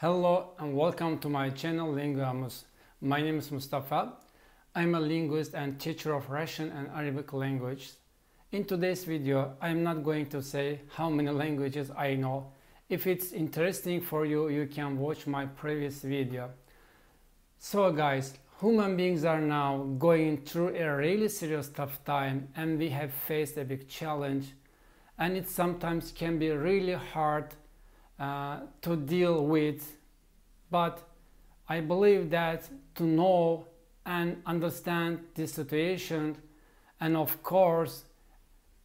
Hello and welcome to my channel Linguamus. My name is Mustafa. I'm a linguist and teacher of Russian and Arabic language. In today's video, I'm not going to say how many languages I know. If it's interesting for you, you can watch my previous video. So guys, human beings are now going through a really serious tough time and we have faced a big challenge, and it sometimes can be really hard to deal with, but I believe that to know and understand the situation, and of course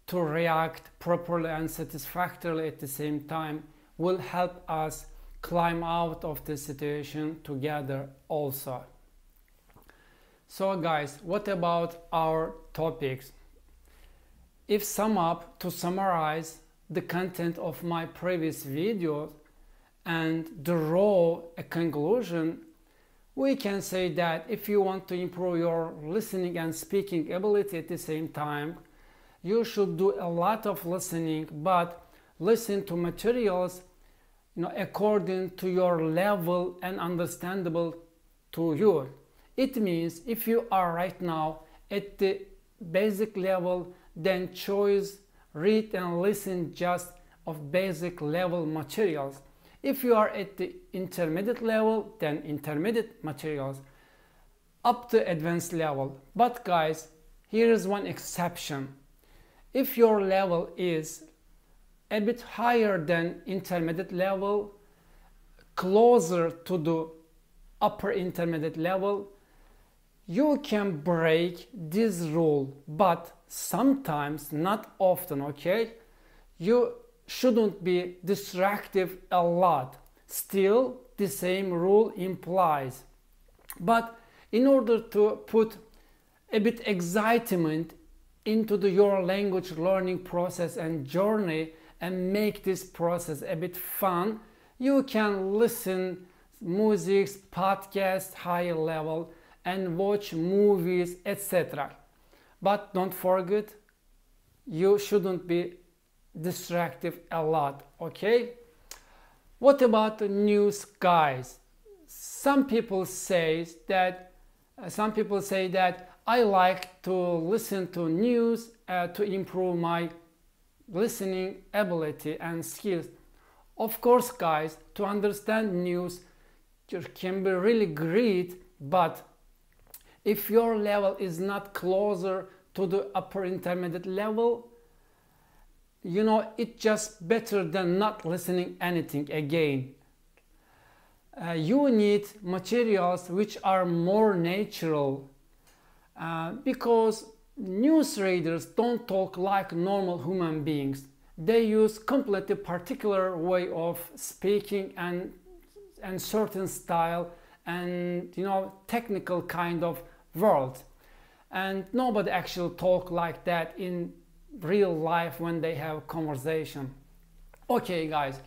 to react properly and satisfactorily at the same time, will help us climb out of the situation together also. So guys, what about our topics? To summarize the content of my previous video and draw a conclusion, we can say that if you want to improve your listening and speaking ability at the same time, you should do a lot of listening, but listen to materials according to your level and understandable to you. It means if you are right now at the basic level, then choose read and listen just of basic level materials. If you are at the intermediate level, then intermediate materials up to advanced level. But guys, here is one exception. If your level is a bit higher than intermediate level, closer to the upper intermediate level, you can break this rule, but sometimes, not often, okay? You shouldn't be distracted a lot. Still, the same rule implies. But in order to put a bit excitement into your language learning process and journey and make this process a bit fun, you can listen music, podcasts, high level, and watch movies, etc. But don't forget, you shouldn't be distracted a lot, okay? What about the news, guys? Some people say that I like to listen to news to improve my listening ability and skills. Of course, guys, to understand news can be really great, but if your level is not closer to the upper intermediate level, it's just better than not listening anything again. You need materials which are more natural, because news readers don't talk like normal human beings. They use completely particular way of speaking and certain style and technical kind of world, and nobody actually talk like that in real life when they have conversation. Okay guys,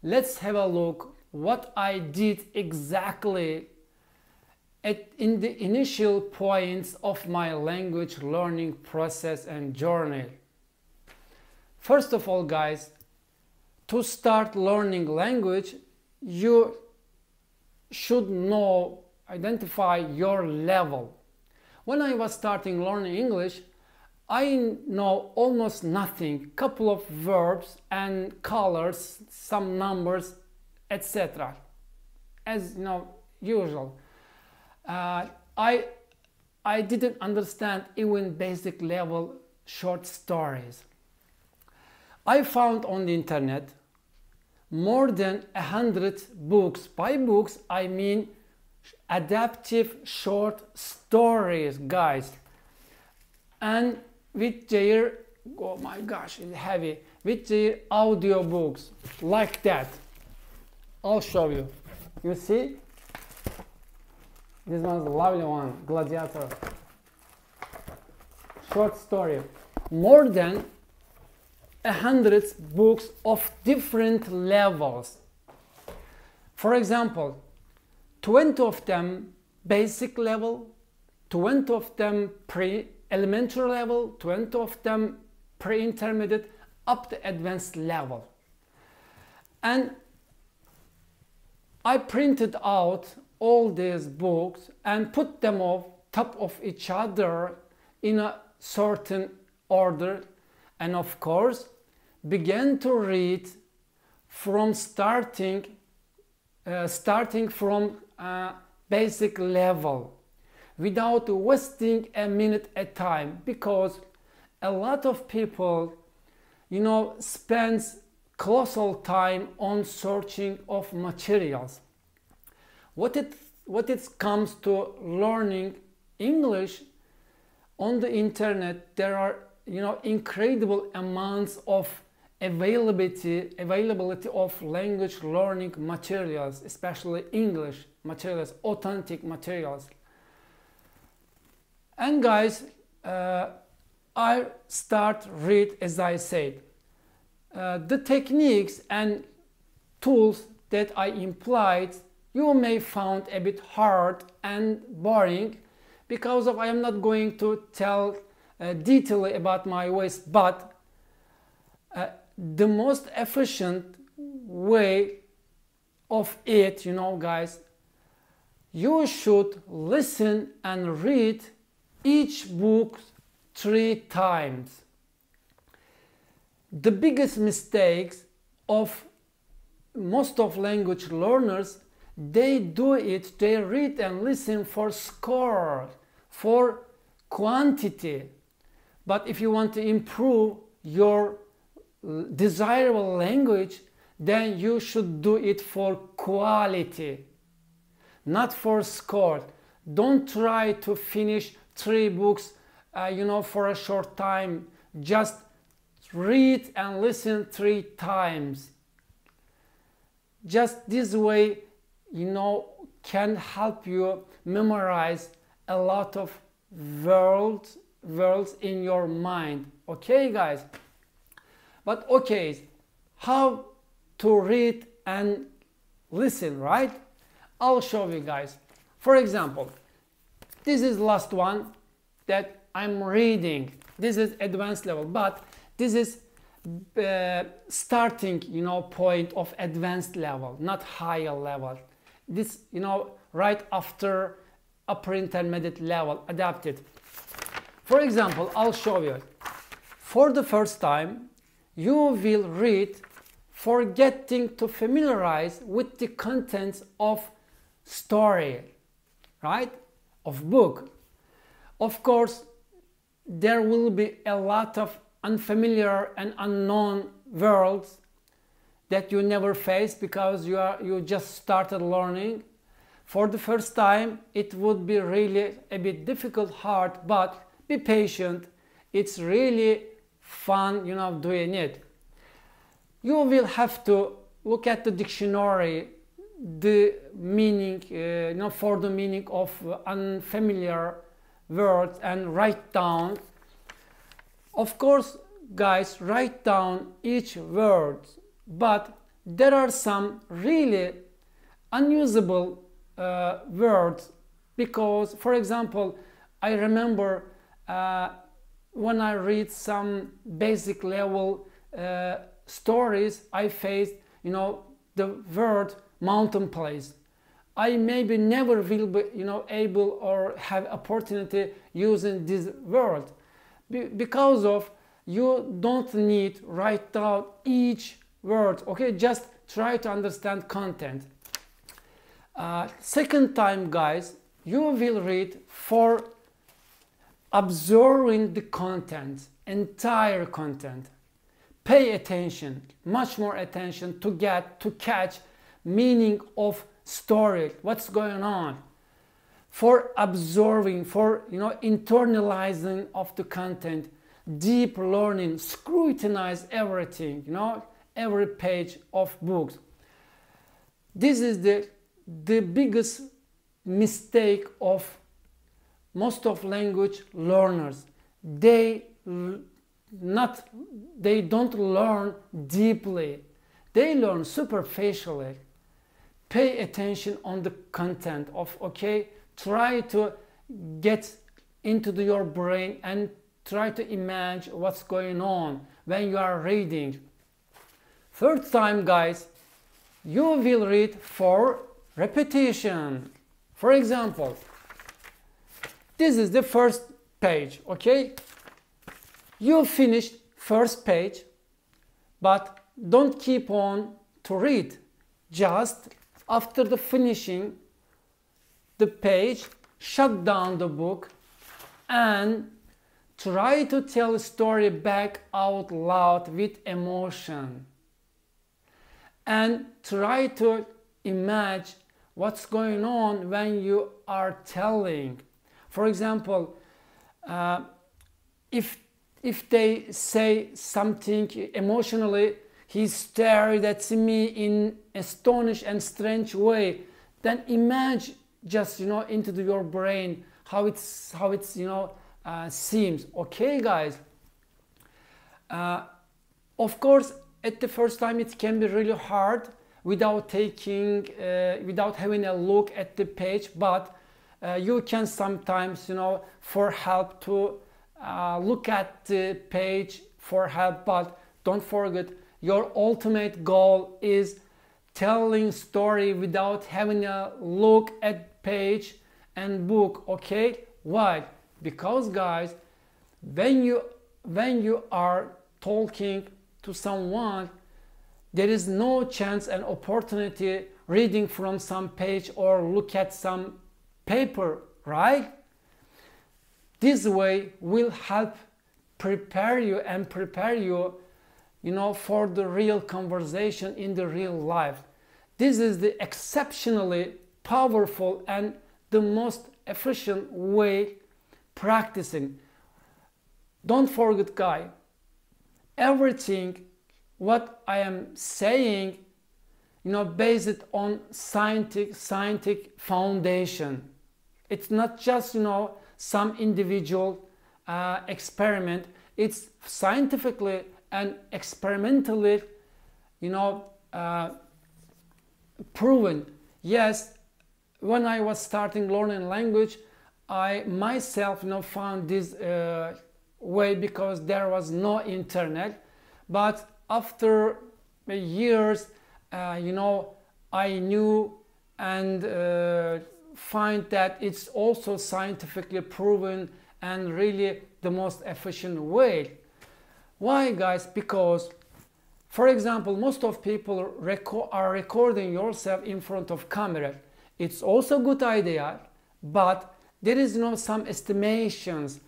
let's have a look what I did exactly in the initial points of my language learning process and journey. First of all, guys, to start learning language, you should identify your level. When I was starting learning English, I know almost nothing, couple of verbs and colors, some numbers, etc. As usual. I didn't understand even basic level short stories. I found on the internet more than 100 books. By books, I mean adaptive short stories, guys, and with their, oh my gosh, it's heavy, with their audio books like that. I'll show you. You see, this one's a lovely one, Gladiator, short story. More than 100 books of different levels. For example, 20 of them basic level, 20 of them pre-elementary level, 20 of them pre-intermediate, up to advanced level. And I printed out all these books and put them on top of each other in a certain order, and of course began to read from starting from basic level without wasting a minute at time, because a lot of people, spends colossal time on searching of materials. What it comes to learning English on the internet, there are incredible amounts of availability of language learning materials, especially English materials, authentic materials. And guys, I start read, as I said. The techniques and tools that I implied, you may find a bit hard and boring, because of I am not going to tell detailedly about my ways, but the most efficient way of it, guys, you should listen and read each book 3 times. The biggest mistakes of most of language learners, they read and listen for score, for quantity. But if you want to improve your desirable language, then you should do it for quality, not for score. Don't try to finish 3 books for a short time. Just read and listen 3 times. Just this way, can help you memorize a lot of words in your mind. Okay, guys? But okay, how to read and listen, right? I'll show you guys. For example, this is last one that I'm reading. This is advanced level, but this is starting, point of advanced level, not higher level. This, right after upper intermediate level, adapted. For example, I'll show you. For the first time, you will read forgetting to familiarize with the contents of story, right? Of book. Of course, there will be a lot of unfamiliar and unknown words that you never face because you just started learning. For the first time, it would be really a bit difficult, hard, but be patient. It's really fun, doing it. You will have to look at the dictionary, the meaning, for the meaning of unfamiliar words, and write down. Of course, guys, write down each word, but there are some really unusable words, because, for example, I remember when I read some basic level stories, I faced, the word mountain place. I maybe never will be, able or have opportunity using this word, because of you don't need write down each word. Okay, just try to understand content. Second time, guys, you will read for absorbing the content, entire content. Pay attention, much more attention to catch meaning of story, what's going on. For absorbing, for internalizing of the content, deep learning, scrutinize everything, every page of books. This is the biggest mistake of most of language learners. They don't learn deeply. They learn superficially. Pay attention on the content of, okay, try to get into your brain and try to imagine what's going on when you are reading. Third time, guys, you will read for repetition. For example, this is the first page, okay? You finished first page, but don't keep on to read. Just after the finishing the page, shut down the book and try to tell a story back out loud with emotion. And try to imagine what's going on when you are telling. For example, if they say something emotionally, he stared at me in astonished and strange way, then imagine just into your brain how it's seems. Okay, guys. Of course, at the first time it can be really hard without having a look at the page, but you can sometimes for help to look at the page for help. But don't forget, your ultimate goal is telling story without having a look at page and book. Okay, why? Because guys, when you are talking to someone, there is no chance and opportunity reading from some page or look at some paper, right? This way will help prepare you for the real conversation in the real life. This is the exceptionally powerful and the most efficient way practicing. Don't forget, guys, everything what I am saying, based on scientific foundation. It's not just some individual experiment. It's scientifically and experimentally proven. Yes, when I was starting learning language, I myself found this way because there was no internet. But after years, I knew and find that it's also scientifically proven and really the most efficient way. Why, guys? Because, for example, most of people are recording yourself in front of camera. It's also a good idea, but there is some estimations,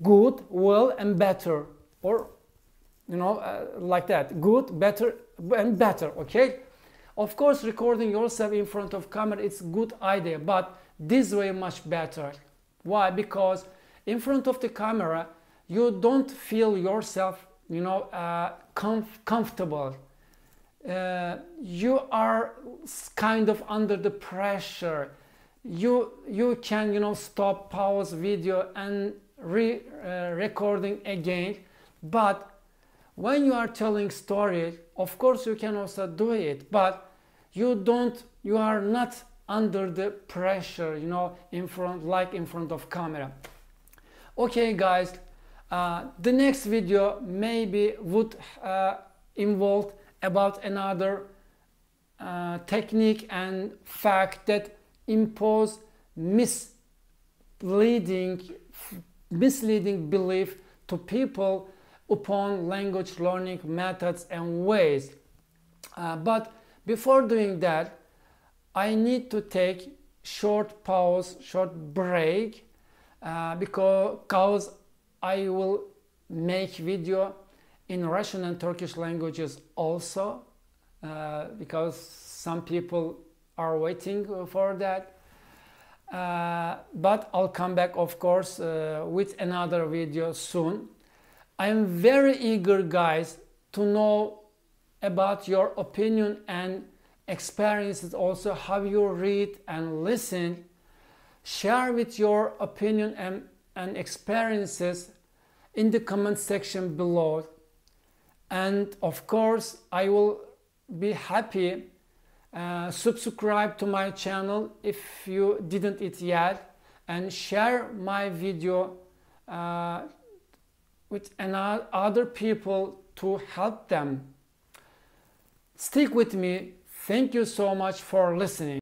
good, well, and better, or like that, good, better, and better. Okay, of course, recording yourself in front of camera, it's a good idea, but this way much better. Why? Because in front of the camera you don't feel yourself comfortable. You are kind of under the pressure. You can stop, pause video and recording again. But when you are telling stories, of course you can also do it, but you are not under the pressure in front of camera. Okay, guys, the next video maybe would involve about another technique and fact that impose misleading belief to people upon language learning methods and ways. But before doing that, I need to take short pause, short break, because I will make video in Russian and Turkish languages also, because some people are waiting for that. But I'll come back, of course, with another video soon. I am very eager, guys, to know about your opinion and experiences, also how you read and listen. Share with your opinion and experiences in the comment section below. And of course, I will be happy. Subscribe to my channel if you didn't it yet, and share my video with other people to help them. Stick with me. Thank you so much for listening.